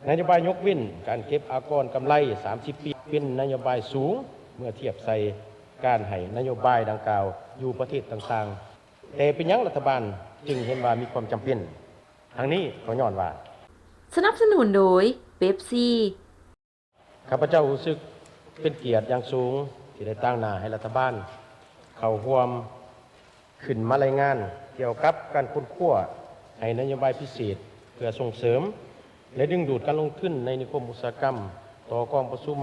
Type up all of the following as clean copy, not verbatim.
นโยบายยกเว้นการเก็บอากรกำไร30 ปีเป็นนโยบายสูงเมื่อเทียบใส่การให้นโยบายดังกล่าวอยู่ประเทศต่างๆแต่เป็นยังรัฐบาลจึงเห็นว่ามีความจำเป็นทั้งนี้ก็ย้อนว่าสนับสนุนโดยเป๊ปซี่ข้าพเจ้ารู้สึกเป็นเกียรติอย่างสูงที่ได้ตั้งหน้าให้รัฐบาลเข้าร่วมขึ้นมารายงานเกี่ยวกับการค้นคว้าให้นโยบายพิเศษเพื่อส่งเสริมและดึงดูดการลงทุนในนิคมอุตสาหกรรมต่อกองประชุม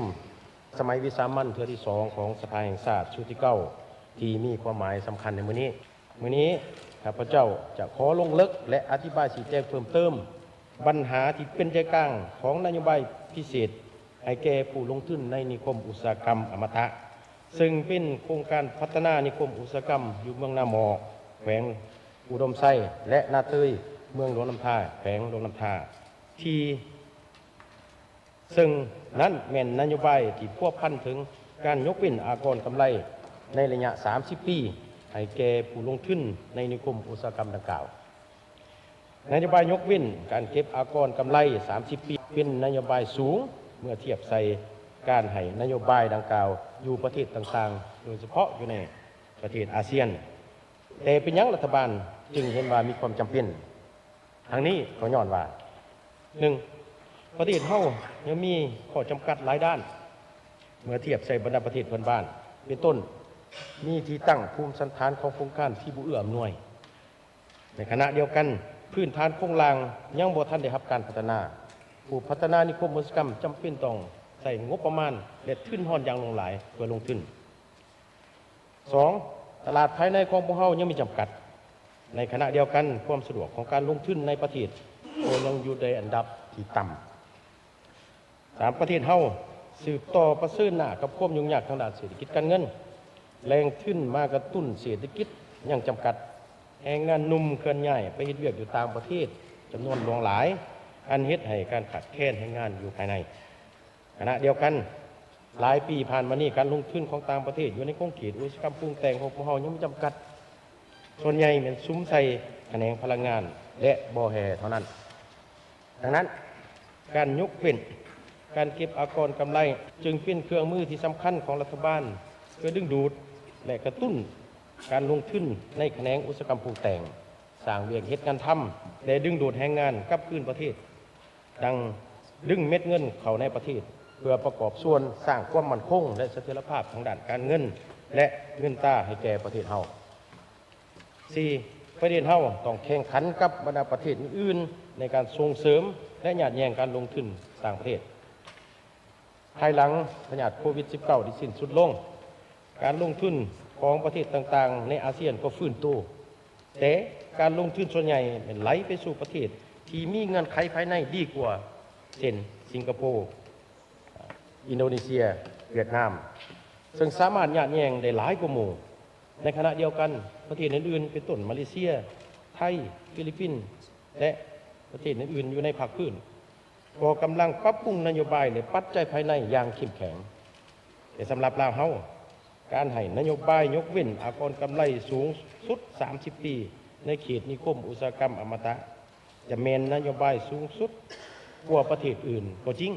สมัยวิสามัญเทื่อที่2ของสภาแห่งชาติชุดที่9ที่มีความหมายสำคัญในมื้อนี้ข้าพเจ้าจะขอลงลึกและอธิบายชี้แจงเพิ่มเติมปัญหาที่เป็นใจกลางของนโยบายพิเศษให้แก่ผู้ลงทุนในนิคมอุตสาหกรรมอมตะซึ่งเป็นโครงการพัฒนานิคมอุตสาหกรรมอยู่เมืองนาหมอแขวงอุดมไซและนาเตยเมืองหลวงน้ำท่าแขวงหลวงน้ำท่าที่ซึ่งนั้นแม่นนโยบายที่พัวพันถึงการยกเว้นอากรกำไรในระยะ30 ปีให้แก่ผู้ลงทุนในนิคมอุตสาหกรรมดังกล่าวนโยบายยกเว้นการเก็บอากรกำไร30 ปีเป็นนโยบายสูงเมื่อเทียบใส่การให้นโยบายดังกล่าวอยู่ประเทศต่างๆโดยเฉพาะอยู่ในประเทศอาเซียนแต่เป็นยังรัฐบาลจึงเห็นว่ามีความจำเป็นทั้งนี้ก็ย้อนว่า 1. ประเทศเฮายังมีข้อจำกัดหลายด้านเมื่อเทียบใส่บรรดาประเทศเพื่อนบ้านเป็นต้นมีที่ตั้งภูมิสันฐานของโครงการที่บ่เอื้ออำนวยในขณะเดียวกันพื้นฐานโครงสร้างยังบ่ทันได้รับการพัฒนาผู้พัฒนานิคมอุตสาหกรรมจำเป็นต้องใส่งบประมาณและทุนทอนอย่างหลงหลายเพื่อลงทุน 2. ตลาดภายในของพวกเฮายังมีจำกัดในขณะเดียวกันความสะดวกของการลงทุนในประเทศก็ยังอยู่ในอันดับที่ต่ำ 3. ประเทศเฮาสืบต่อประเสริฐหน้ากับความยุ่งยากทางด้านเศรษฐกิจการเงินแรงทุนมากระตุ้นเศรษฐกิจยังจำกัดแรงงานหนุ่มเคลื่อนย้ายไปเฮ็ดเวียกอยู่ต่างประเทศจำนวนหลวงหลายอันเฮ็ดให้การขาดแคลนแรงงานอยู่ภายในขณะเดียวกันหลายปีผ่านมานี้การลงทุนของต่างประเทศอยู่ในโครงข่ายอุตสาหกรรมปรุงแต่งของพวกเฮายังมีจำกัดส่วนใหญ่เป็นซุ้มใส่แขนงพลังงานและบ่อแห่เท่านั้นดังนั้นการยกเว้นการเก็บอากรกำไรจึงเป็นเครื่องมือที่สำคัญของรัฐบาลเพื่อดึงดูดและกระตุ้นการลงทุนในแขนงอุตสาหกรรมปรุงแต่งสร้างเวียกเฮ็ดงานทำและดึงดูดแรงงานกลับคืนประเทศดังดึงเม็ดเงินเข้าในประเทศเพื่อประกอบส่วนสร้างความมั่นคงและเสถียรภาพทางด้านการเงินและเงินตราให้แก่ประเทศเฮา 4. ประเทศเฮาต้องแข่งขันกับบรรดาประเทศอื่นๆในการส่งเสริมและหยาดแยงการลงทุนต่างประเทศภายหลังพยาธิโควิด -19 ได้สิ้นสุดลงการลงทุนของประเทศต่างๆในอาเซียนก็ฟื้นตัวแต่การลงทุนส่วนใหญ่เป็นไหลไปสู่ประเทศที่มีเงื่อนไขภายในดีกว่าเช่นสิงคโปร์อินโดนีเซียเวียดนามซึ่งสามารถหยาดแยงได้หลายกว่าหมู่ในขณะเดียวกันประเทศอื่นๆเป็นต้นมาเลเซียไทยฟิลิปปินส์และประเทศอื่นๆอยู่ในภาคพื้นก็กำลังปรับปรุงนโยบายและปัจจัยภายในอย่างเข้มแข็งแต่สำหรับลาวเฮาการให้นโยบายยกเว้นอากรกำไรสูงสุด30 ปีในเขตนิคมอุตสาหกรรมอมตะจะแม่นนโยบายสูงสุดกว่าประเทศอื่นก็จริง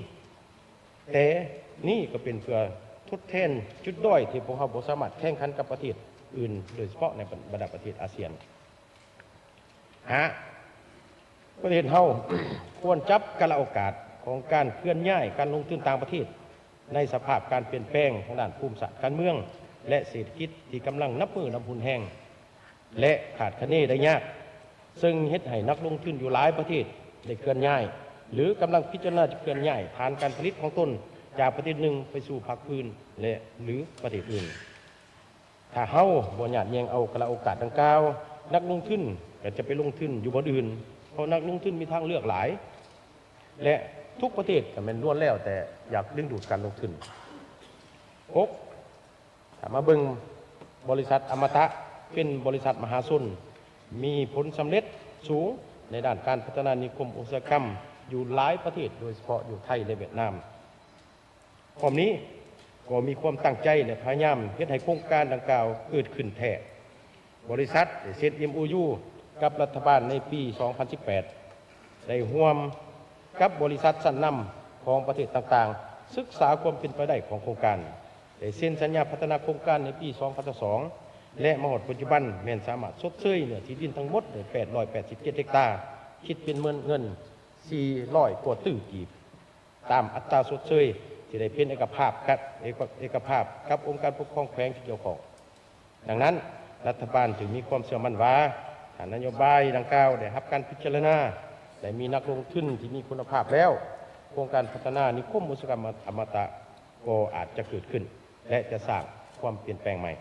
แต่นี่ก็เป็นเพื่อทดแทนจุดด้อยที่พวกเราบ่สามารถแข่งขันกับประเทศอื่นโดยเฉพาะในบรรดาประเทศอาเซียนประเทศเฮา ควรจับกาลโอกาสของการเคลื่อนย้ายการลงทุนต่างประเทศในสภาพการเปลี่ยนแปลงทางด้านภูมิศาสตร์การเมืองและเศรษฐกิจที่กำลังนับมือนับหุนแห้งและขาดคะเนได้ยากซึ่งเฮ็ดให้นักลงทุนอยู่หลายประเทศได้เคลื่อนย้ายหรือกำลังพิจารณาจะเคลื่อนย้ายฐานการผลิตของตนจากประเทศหนึ่งไปสู่ภาคพื้นและหรือประเทศอื่นถ้าเฮาบ่หยาดแยงเอากาลโอกาสดังกล่าวนักลงทุนก็จะไปลงทุนอยู่บนอื่นเพราะนักลงทุนมีทางเลือกหลายและทุกประเทศก็เป็นล้วนแล้วแต่อยากดึงดูดการลงทุนถ้ามาเบิ่งบริษัทอมตะเป็นบริษัทมหาชนมีผลสำเร็จสูงในด้านการพัฒนานิคมอุตสาหกรรมอยู่หลายประเทศโดยเฉพาะอยู่ไทยและเวียดนามพร้อมนี้ก็มีความตั้งใจและพยายามเฮ็ดให้โครงการดังกล่าวเกิดขึ้นแท้บริษัทได้เซ็น MOU กับรัฐบาลในปี 2018 ได้ร่วม กับบริษัทชั้นนำของประเทศต่างๆ ศึกษาความเป็นไปได้ของโครงการได้เซ็นสัญญาพัฒนาโครงการในปี 2002 และมาหดปัจจุบันแม่นสามารถชดเชยเนื้อที่ดินทั้งหมดได้887เฮกตาร์คิดเป็นเงิน400 กว่าตื้อกีบตามอัตราชดเชยที่ได้เป็นเอกภาพกับองค์การปกครองแขวงที่เกี่ยวข้องดังนั้นรัฐบาลจึงมีความเชื่อมั่นว่าถ้านโยบายดังกล่าวได้รับการพิจารณาและมีนักลงทุนที่มีคุณภาพแล้วโครงการพัฒนานิคมอุตสาหกรรมอมตะก็อาจจะเกิดขึ้นและจะสร้างความเปลี่ยนแปลงใหม่